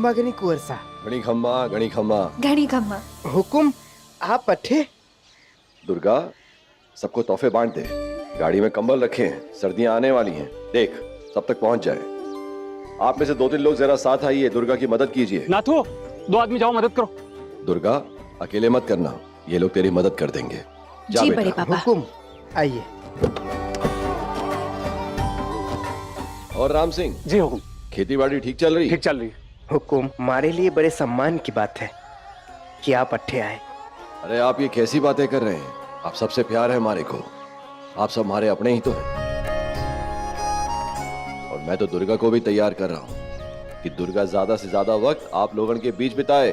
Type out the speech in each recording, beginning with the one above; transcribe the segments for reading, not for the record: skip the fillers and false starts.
खम्मा गणी कुंवर सा। गणी खम्मा गणी खम्मा। घणी खम्मा। हुकुम आप अठे। दुर्गा, सबको तोहफे बांट दे। गाड़ी में कंबल रखे हैं, सर्दियां आने वाली हैं। देख सब तक पहुंच जाए। आप में से 2-3 लोग जरा साथ आइए, दुर्गा की मदद कीजिए। नाथू, 2 आदमी जाओ, मदद करो। दुर्गा, अकेले मत करना, ये लोग तेरी मदद कर देंगे। जा जी बेटा। बड़े पापा। हुकुम आइए। और राम सिंह जी हुकुम। खेती बाड़ी ठीक चल रही? ठीक चल रही है। हुकुम, हमारे लिए बड़े सम्मान की बात है कि आप अठे आए। अरे आप ये कैसी बातें कर रहे हैं? आप सबसे प्यार है हमारे को, आप सब हमारे अपने ही तो हैं। और मैं तो दुर्गा को भी तैयार कर रहा हूं कि दुर्गा ज्यादा से ज्यादा वक्त आप लोगों के बीच बिताए।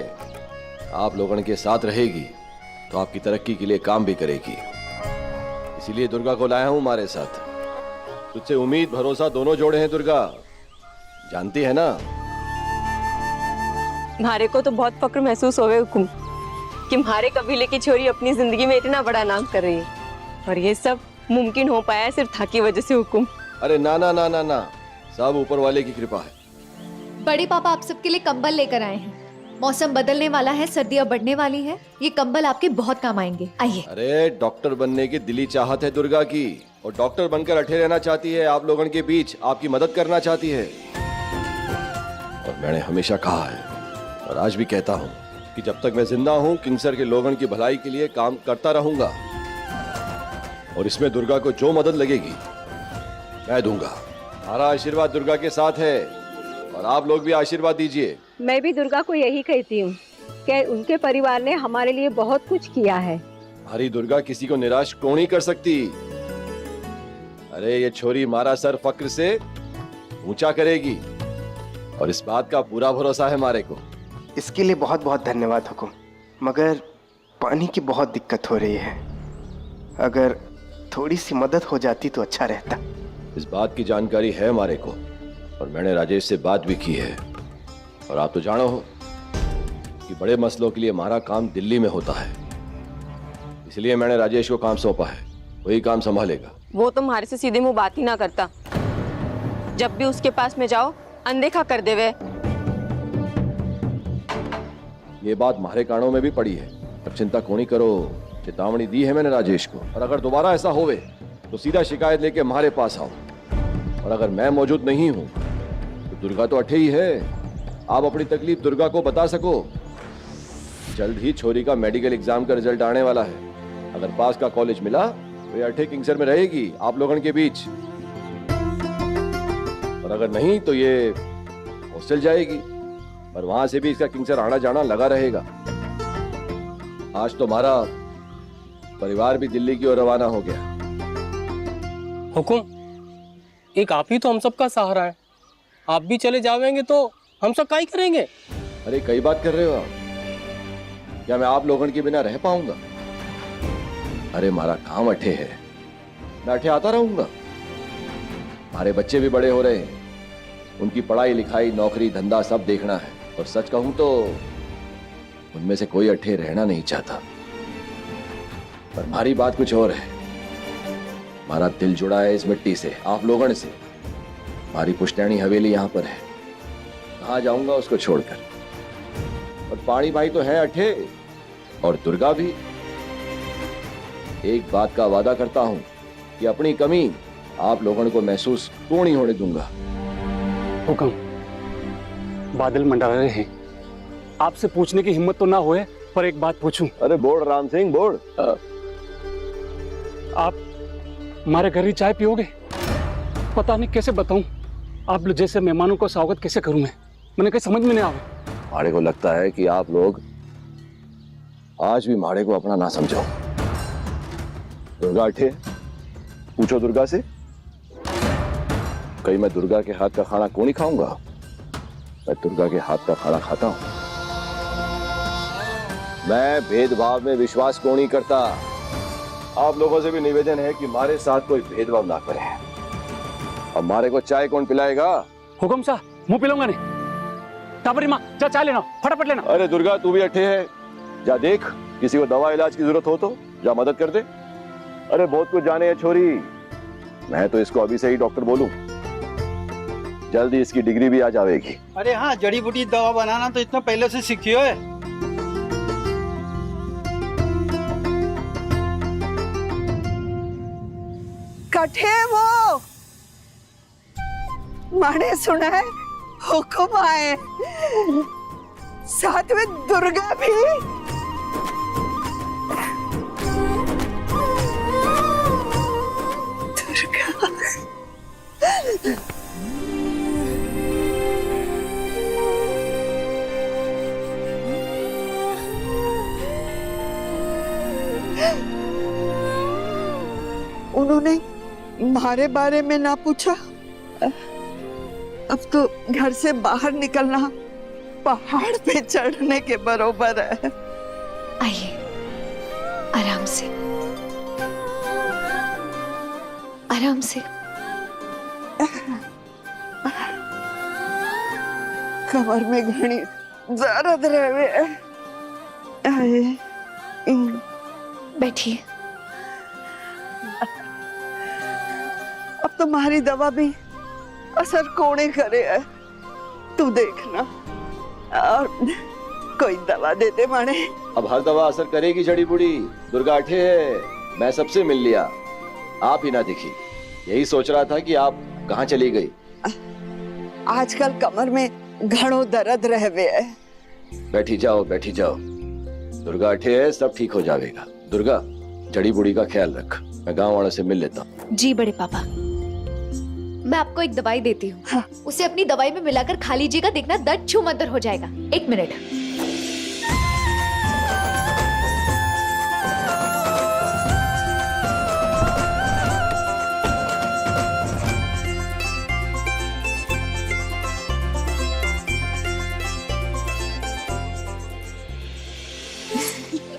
आप लोगों के साथ रहेगी तो आपकी तरक्की के लिए काम भी करेगी। इसीलिए दुर्गा को लाया हूं हमारे साथ। तुझसे उम्मीद भरोसा दोनों जोड़े हैं दुर्गा, जानती है ना? हमारे को तो बहुत फक्र महसूस होवे हुकुम कि हमारे कबीले की छोरी अपनी जिंदगी में इतना बड़ा नाम कर रही है, और ये सब मुमकिन हो पाया है सिर्फ था की वजह से हुकुम। अरे ना ना ना ना ना, सब ऊपर वाले की कृपा है। बड़े पापा आप सबके लिए कंबल लेकर आए हैं। मौसम बदलने वाला है, सर्दियां बढ़ने वाली है, ये कंबल आपके बहुत काम आएंगे। आइए। अरे डॉक्टर बनने की दिली चाहत है दुर्गा की, और डॉक्टर बनकर अठे रहना चाहती है, आप लोगों के बीच आपकी मदद करना चाहती है। और मैंने हमेशा कहा है और आज भी कहता हूँ कि जब तक मैं जिंदा हूँ किंगसर के लोगों की भलाई के लिए काम करता रहूंगा, और इसमें दुर्गा को जो मदद लगेगी मैं दूंगा। हमारा आशीर्वाद दुर्गा के साथ है, और आप लोग भी आशीर्वाद दीजिए। मैं भी दुर्गा को यही कहती हूँ कि उनके परिवार ने हमारे लिए बहुत कुछ किया है। हमारी दुर्गा किसी को निराश क्यों नहीं कर सकती? अरे ये छोरी हमारा सर फक्र से ऊंचा करेगी, और इस बात का पूरा भरोसा है हमारे को। इसके लिए बहुत बहुत धन्यवाद हुकुम, मगर पानी की बहुत दिक्कत हो रही है। अगर थोड़ी सी मदद हो जाती तो अच्छा रहता। इस बात की जानकारी है हमारे को, और मैंने राजेश से बात भी की है। और आप तो जानो हो कि बड़े मसलों के लिए हमारा काम दिल्ली में होता है, इसलिए मैंने राजेश को काम सौंपा है, वही काम संभालेगा। वो तो हमारे से सीधे मुंह बात ही ना करता, जब भी उसके पास में जाओ अनदेखा कर देवे। ये बात हमारे कानों में भी पड़ी है, अब चिंता कोनी करो। चेतावनी दी है मैंने राजेश को, और अगर दोबारा ऐसा होवे तो सीधा शिकायत लेके हमारे पास आओ। और अगर मैं मौजूद नहीं हूं तो दुर्गा तो अठे ही है, आप अपनी तकलीफ दुर्गा को बता सको। जल्द ही छोरी का मेडिकल एग्जाम का रिजल्ट आने वाला है, अगर पास का कॉलेज मिला तो ये अठे किंगसर में रहेगी आप लोगों के बीच, और अगर नहीं तो ये हॉस्टल जाएगी, और वहां से भी इसका किंगसर आना जाना लगा रहेगा। आज तो हमारा परिवार भी दिल्ली की ओर रवाना हो गया। हुकुम, एक आप ही तो हम सबका सहारा है, आप भी चले जावेंगे तो हम सब क्या ही करेंगे? अरे कई बात कर रहे हो आप, क्या मैं आप लोगों के बिना रह पाऊंगा? अरे हमारा काम अठे है, मैं अठे आता रहूंगा। हमारे बच्चे भी बड़े हो रहे हैं, उनकी पढ़ाई लिखाई नौकरी धंधा सब देखना है, और सच कहूं तो उनमें से कोई अठे रहना नहीं चाहता। पर हमारी बात कुछ और है, हमारा दिल जुड़ा है इस मिट्टी से, आप लोगों से। हमारी पुश्तैनी हवेली यहाँ पर है, कहाँ जाऊंगा उसको छोड़कर। और पानी भाई तो है अठे, और दुर्गा भी। एक बात का वादा करता हूं कि अपनी कमी आप लोगों को महसूस क्यों नहीं होने दूंगा। हुकुम, बादल मंडरा रहे हैं, आपसे पूछने की हिम्मत तो ना होए, पर एक बात पूछूं? अरे बोल राम सिंह बोल। आप हमारे घर ही चाय पियोगे? पता नहीं कैसे बताऊं, आप जैसे मेहमानों को स्वागत कैसे करूं मैंने कहीं समझ में नहीं आवे। माड़े को लगता है कि आप लोग आज भी माड़े को अपना ना समझो। दुर्गा अठे, पूछो दुर्गा से, कहीं मैं दुर्गा के हाथ का खाना क्यों नहीं खाऊंगा? मैं दुर्गा के हाथ का खाना खाता हूं। मैं भेदभाव में विश्वास क्यों नहीं करता? आप लोगों से भी निवेदन है कि हमारे साथ कोई भेदभाव ना करें। अब हमारे को चाय कौन पिलाएगा? हुकुम साहब, मुंह पिलाऊंगा नहीं। ताबरी माँ, जा चाय लेना, फटाफट लेना। अरे दुर्गा तू भी अठे है, जा देख किसी को दवा इलाज की जरूरत हो तो जा मदद कर दे। अरे बहुत कुछ जाने है छोरी, मैं तो इसको अभी से ही डॉक्टर बोलूं। जल्दी इसकी डिग्री भी आ जाएगी। अरे हाँ, जड़ी बूटी दवा बनाना तो इतना पहले से सीखियो है। कठे वो माने सुना है हुक्म आए, साथ में दुर्गा भी। दुर्गा उन्होंने हमारे बारे में ना पूछा। अब तो घर से बाहर निकलना पहाड़ पे चढ़ने के बराबर है। आइए, आराम से, आराम से। कमर में घनी दर्द रहे। बैठिए। अब तुम्हारी दवा भी असर कोने करे है, तू देखना। और कोई दवा देते माने। अब हर दवा असर करेगी जड़ी बूटी। दुर्गा अठे है, मैं सबसे मिल लिया, आप ही ना दिखी। यही सोच रहा था कि आप कहाँ चली गई। आजकल कमर में घणो दर्द रहवे है। बैठी जाओ, बैठी जाओ। दुर्गा अठे है, सब ठीक हो जाएगा। दुर्गा, जड़ी बूटी का ख्याल रख, मैं गांव वालों से मिल लेता हूँ। जी बड़े पापा, मैं आपको एक दवाई देती हूँ। हाँ। उसे अपनी दवाई में मिलाकर खा लीजिएगा, देखना दर्द छूमंतर हो जाएगा। 1 मिनट।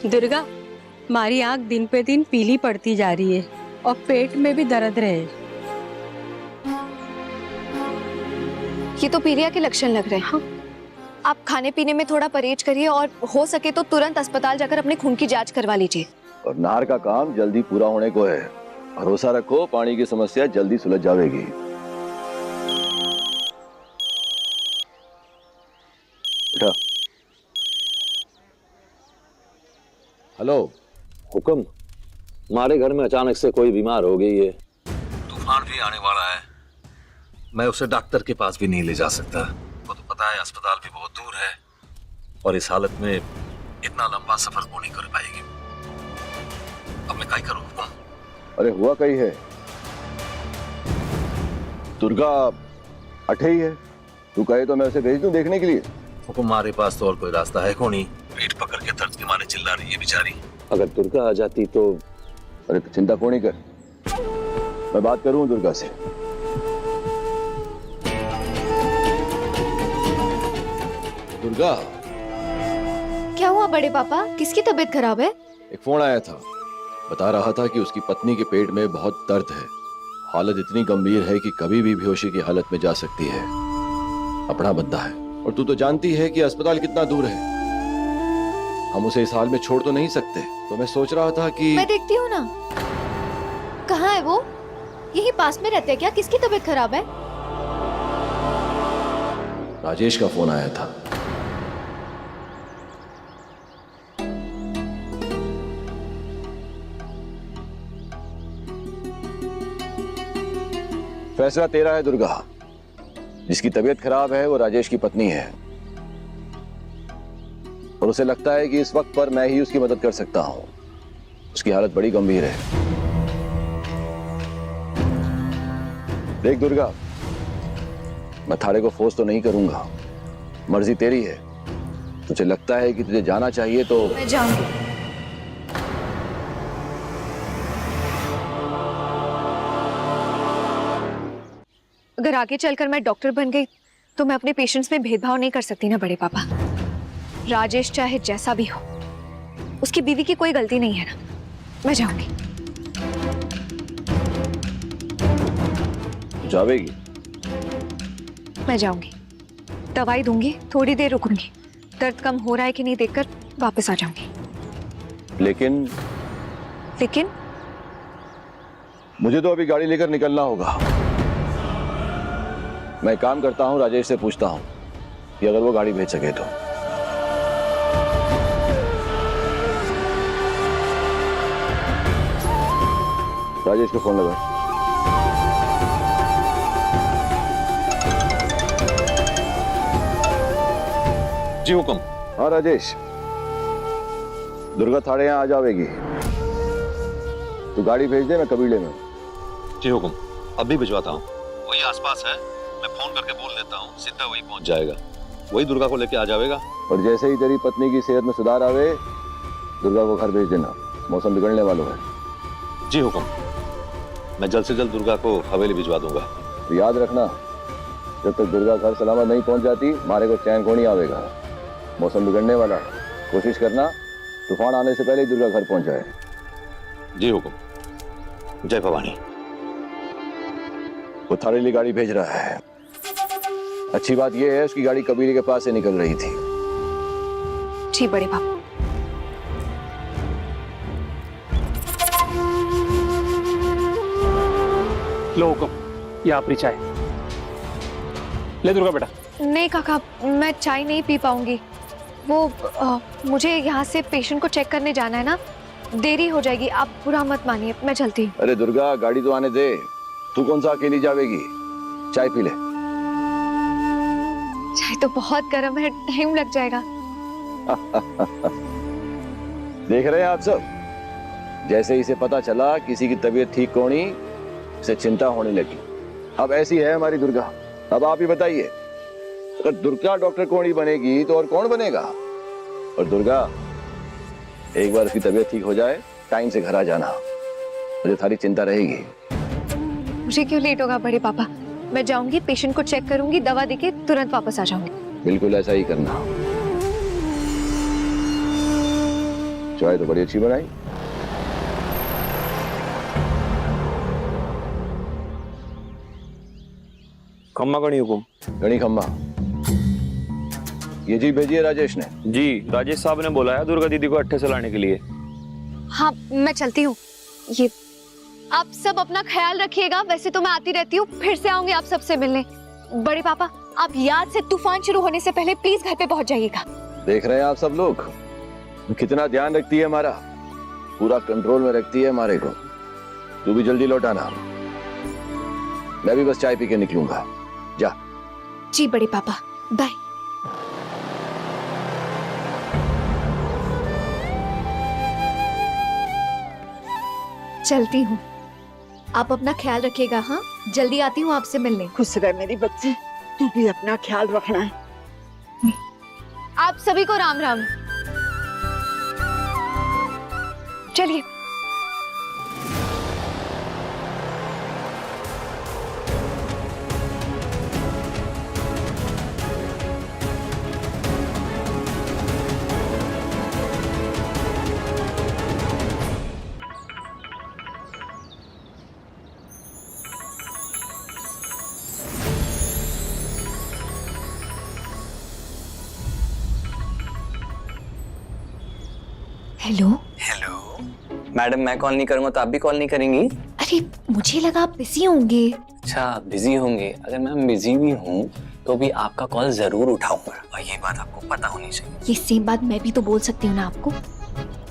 दुर्गा, हमारी आंख दिन पे दिन पीली पड़ती जा रही है और पेट में भी दर्द रहे। ये तो पीलिया के लक्षण लग रहे हैं। हाँ। आप खाने पीने में थोड़ा परहेज करिए और हो सके तो तुरंत अस्पताल जाकर अपने खून की जांच करवा लीजिए। और नार का काम जल्दी पूरा होने को है। भरोसा रखो, पानी की समस्या जल्दी सुलझ जाएगी। उठा। हेलो। हुक्म, हमारे घर में अचानक से कोई बीमार हो गई है। तूफान भी आने वाला है, मैं उसे डॉक्टर के पास भी नहीं ले जा सकता। वो तो पता है अस्पताल भी बहुत दूर है और इस हालत में इतना लंबा सफर वो नहीं कर पाएगी। अब मैं क्या करूं? अरे हुआ कहीं है, दुर्गा अठे ही है। तू कहे तो मैं उसे भेज दूं देखने के लिए। हुक्म, हमारे पास तो और कोई रास्ता है को नहीं। पेट पकड़ के दर्द के मारे चिल्ला रही है बेचारी। अगर दुर्गा आ जाती तो। अरे तो चिंता क्यों नहीं कर, मैं बात करूं दुर्गा से। दुर्गा, क्या हुआ बड़े पापा? किसकी तबीयत खराब है? एक फोन आया था, बता रहा था कि उसकी पत्नी के पेट में बहुत दर्द है। हालत इतनी गंभीर है कि कभी भी बेहोशी की हालत में जा सकती है। अपना बंदा है और तू तो जानती है कि अस्पताल कितना दूर है। हम उसे इस हाल में छोड़ तो नहीं सकते। तो मैं सोच रहा था कि मैं देखती हूँ ना। कहाँ है वो? यही पास में रहते हैं क्या? किसकी तबीयत खराब है? राजेश का फोन आया था। फैसला तेरा है दुर्गा। जिसकी तबीयत खराब है वो राजेश की पत्नी है और उसे लगता है कि इस वक्त पर मैं ही उसकी मदद कर सकता हूं। उसकी हालत बड़ी गंभीर है। देख दुर्गा, मैं थारे को फोर्स तो नहीं करूंगा, मर्जी तेरी है। तुझे लगता है कि तुझे जाना चाहिए तो मैं जाऊंगी। अगर आगे चलकर मैं डॉक्टर बन गई तो मैं अपने पेशेंट्स में भेदभाव नहीं कर सकती ना बड़े पापा। राजेश चाहे जैसा भी हो, उसकी बीवी की कोई गलती नहीं है ना। मैं जाऊंगी। जावेगी? मैं जाऊंगी, दवाई दूंगी, थोड़ी देर रुकूंगी, दर्द कम हो रहा है कि नहीं देखकर वापस आ जाऊंगी। लेकिन मुझे तो अभी गाड़ी लेकर निकलना होगा। मैं काम करता हूँ, राजेश से पूछता हूँ कि अगर वो गाड़ी भेज सके तो। राजेश को फोन लगा। जी हुक्म। हाँ राजेश, दुर्गा थाड़े यहाँ आ जाएगी। तू गाड़ी भेज दे, मैं कबीले में हूँ। जी हुक्म, अभी भिजवाता हूँ। वही आसपास है, मैं फोन करके बोल देता हूँ, सीधा वही पहुंच जाएगा। वही दुर्गा को लेके आ जाएगा। और जैसे ही तेरी पत्नी की सेहत में सुधार आवे, दुर्गा को घर भेज देना, मौसम बिगड़ने वाला है। जी हुक्म, मैं जल्द से जल्द दुर्गा को हवेली भिजवा दूंगा। तो याद रखना, जब तक दुर्गा घर सलामत नहीं पहुंच जाती, मारे को चैन को नहीं आवेगा। मौसम बिगड़ने वाला है, कोशिश करना तूफान आने से पहले ही दुर्गा घर पहुंच जाए। जी हुक्म। जय भवानी। वो थाड़े लिए गाड़ी भेज रहा है। अच्छी बात यह है, उसकी गाड़ी कबीले के पास से निकल रही थी। जी बड़े पापा। लो हुक्म, ये आपकी चाय। ले दुर्गा बेटा। नहीं काका, मैं चाय नहीं पी पाऊंगी। वो मुझे यहाँ से पेशेंट को चेक करने जाना है ना, देरी हो जाएगी। आप बुरा मत मानिए, मैं चलती हूँ। अरे दुर्गा, गाड़ी तो आने दे, तू कौन सा अकेली जावेगी? चाय पी ले। चाय तो बहुत गर्म है, टाइम लग जाएगा। देख रहे हैं आप सब, जैसे इसे पता चला किसी की तबीयत ठीक होनी, इसे चिंता होने लगी। अब ऐसी है हमारी दुर्गा। अब आप ही बताइए, अगर दुर्गा डॉक्टर कोणी बनेगी तो और कौन बनेगा? और दुर्गा, एक बार उसकी तबीयत ठीक हो जाए, टाइम से घर आ जाना, मुझे थारी चिंता रहेगी। मुझे क्यों लेट होगा बड़े पापा? मैं जाऊंगी, पेशेंट को चेक करूंगी, दवा देके तुरंत वापस आ जाऊंगी। बिल्कुल ऐसा ही करना। चाय तो बड़ी अच्छी बनाई। खम्मा गणी हुकुम। गणी खम्मा। ये जी भेजिए राजेश ने। जी, राजेश साहब ने बुलाया दुर्गा दीदी को अट्ठे से लाने के लिए। हाँ, मैं चलती हूँ। ये आप सब अपना ख्याल रखिएगा। वैसे तो मैं आती रहती हूँ, फिर से आऊंगी आप सबसे मिलने। बड़े पापा, आप याद से तूफान शुरू होने से पहले प्लीज घर पे पहुंच जाइएगा। देख रहे हैं आप सब लोग कितना ध्यान रखती है हमारा, पूरा कंट्रोल में रखती है हमारे को। तू भी जल्दी लौट आना, मैं भी बस चाय पी के निकलूंगा। जा। जी बड़े पापा, बाय। चलती हूँ, आप अपना ख्याल रखिएगा। हाँ, जल्दी आती हूँ आपसे मिलने। खुश रह मेरी बच्ची, तू भी अपना ख्याल रखना है। आप सभी को राम राम। चलिए। हेलो। हेलो मैडम, मैं कॉल नहीं करूंगा तो आप भी कॉल नहीं करेंगी? अरे मुझे लगा आप बिजी होंगे। अच्छा, बिजी होंगे। अगर मैं बिजी भी हूँ तो भी आपका कॉल जरूर उठाऊंगा, और ये बात आपको पता होनी चाहिए। ये सेम बात मैं भी तो बोल सकती हूँ ना आपको।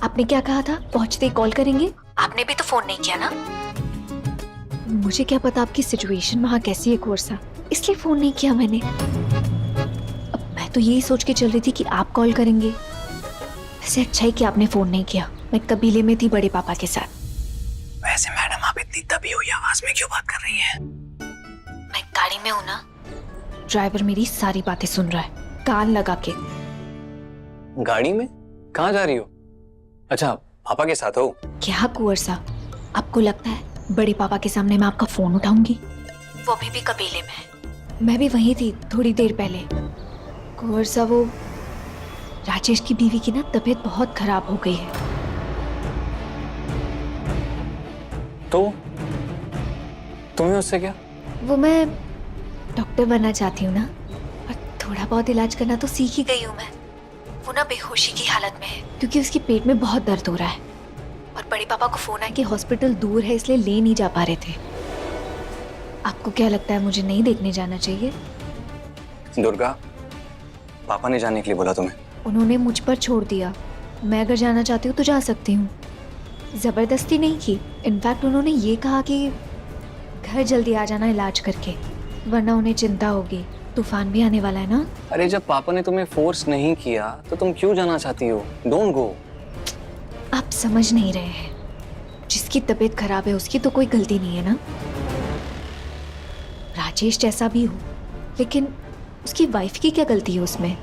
आपने क्या कहा था, पहुंचते ही कॉल करेंगे? आपने भी तो फोन नहीं किया ना। मुझे क्या पता आपकी सिचुएशन वहाँ कैसी है कोर्सा, इसलिए फोन नहीं किया मैंने। अब मैं तो यही सोच के चल रही थी कि आप कॉल करेंगे। वैसे अच्छा ही कि आपने फोन नहीं किया, मैं कबीले में थी बड़े पापा के साथ। वैसे मैडम, आप इतनी दबी हुई आवाज में क्यों बात कर रही हैं? मैं गाड़ी में हूँ ना, ड्राइवर मेरी सारी बातें सुन रहा है कान लगा के। गाड़ी में? कहाँ जा रही हो? अच्छा, पापा के साथ हो? क्या कुंवर साहब, आपको लगता है बड़े पापा के सामने मैं आपका फोन उठाऊंगी? वो अभी भी कबीले में है। मैं भी वहीं थी थोड़ी देर पहले। कुंवर साहब, वो राजेश की बीवी की ना तबीयत बहुत खराब हो गई है। तो तुम्हें उससे क्या? वो मैं डॉक्टर बनना चाहती हूँ ना, और थोड़ा बहुत इलाज करना तो सीख ही गई हूँ मैं। वो ना बेहोशी की हालत में है क्योंकि उसके पेट में बहुत दर्द हो रहा है, और बड़े पापा को फोन आया कि हॉस्पिटल दूर है इसलिए ले नहीं जा पा रहे थे। आपको क्या लगता है मुझे नहीं देखने जाना चाहिए? दुर्गा, पापा ने जाने के लिए बोला तुम्हें? उन्होंने मुझ पर छोड़ दिया। मैं अगर जाना चाहती हूँ तो जा सकती हूँ, जबरदस्ती नहीं की। इनफैक्ट उन्होंने ये कहा कि घर जल्दी आ जाना इलाज करके, वरना उन्हें चिंता होगी। तूफान भी आने वाला है ना। अरे जब पापा ने तुम्हें फोर्स नहीं किया तो तुम क्यों जाना चाहती हो? Don't go. आप समझ नहीं रहे हैं, जिसकी तबीयत खराब है उसकी तो कोई गलती नहीं है ना। राजेश जैसा भी हो, लेकिन उसकी वाइफ की क्या गलती है उसमें?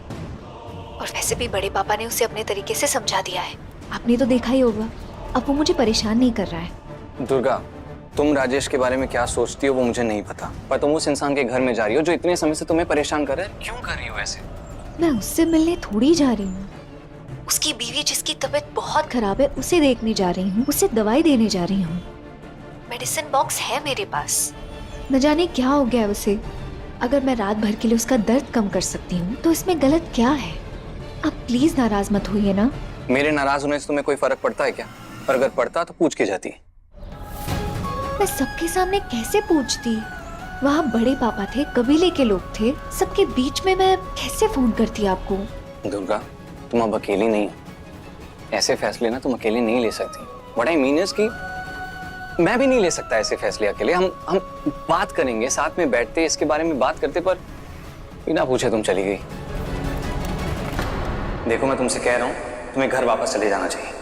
और वैसे भी बड़े पापा ने उसे अपने तरीके से समझा दिया है, आपने तो देखा ही होगा। अब वो मुझे परेशान नहीं कर रहा है। दुर्गा, तुम राजेश के बारे में क्या सोचती हो वो मुझे नहीं पता, पर तुम उस इंसान के घर में जा रही हो जो इतने समय से तुम्हें परेशान कर रहा है। क्यों कर रही हो ऐसे? मैं उससे मिलने थोड़ी जा रही हूँ, उसकी बीवी जिसकी तबीयत बहुत खराब है उसे देखने जा रही हूँ, उसे दवाई देने जा रही हूँ। मेडिसिन बॉक्स है मेरे पास, न जाने क्या हो गया है उसे। अगर मैं रात भर के लिए उसका दर्द कम कर सकती हूँ तो इसमें गलत क्या है? आप प्लीज नाराज मत होइए ना। मेरे नाराज होने से तुम्हें कोई फर्क पड़ता है क्या? और अगर पड़ता तो पूछ के जाती। मैं सबके सामने कैसे पूछती? वहाँ बड़े पापा थे, कबीले के लोग थे, सबके बीच में मैं कैसे फोन करती आपको? दुर्गा, तुम अब अकेली नहीं हो। ऐसे फैसले ना तुम अकेले नहीं ले सकती। व्हाट आई मीन इज कि मैं भी नहीं ले सकता ऐसे फैसले अकेले। हम बात करेंगे, साथ में बैठते, इसके बारे में बात करते, पर बिना पूछे तुम चली गई। देखो मैं तुमसे कह रहा हूँ, तुम्हें घर वापस चले जाना चाहिए।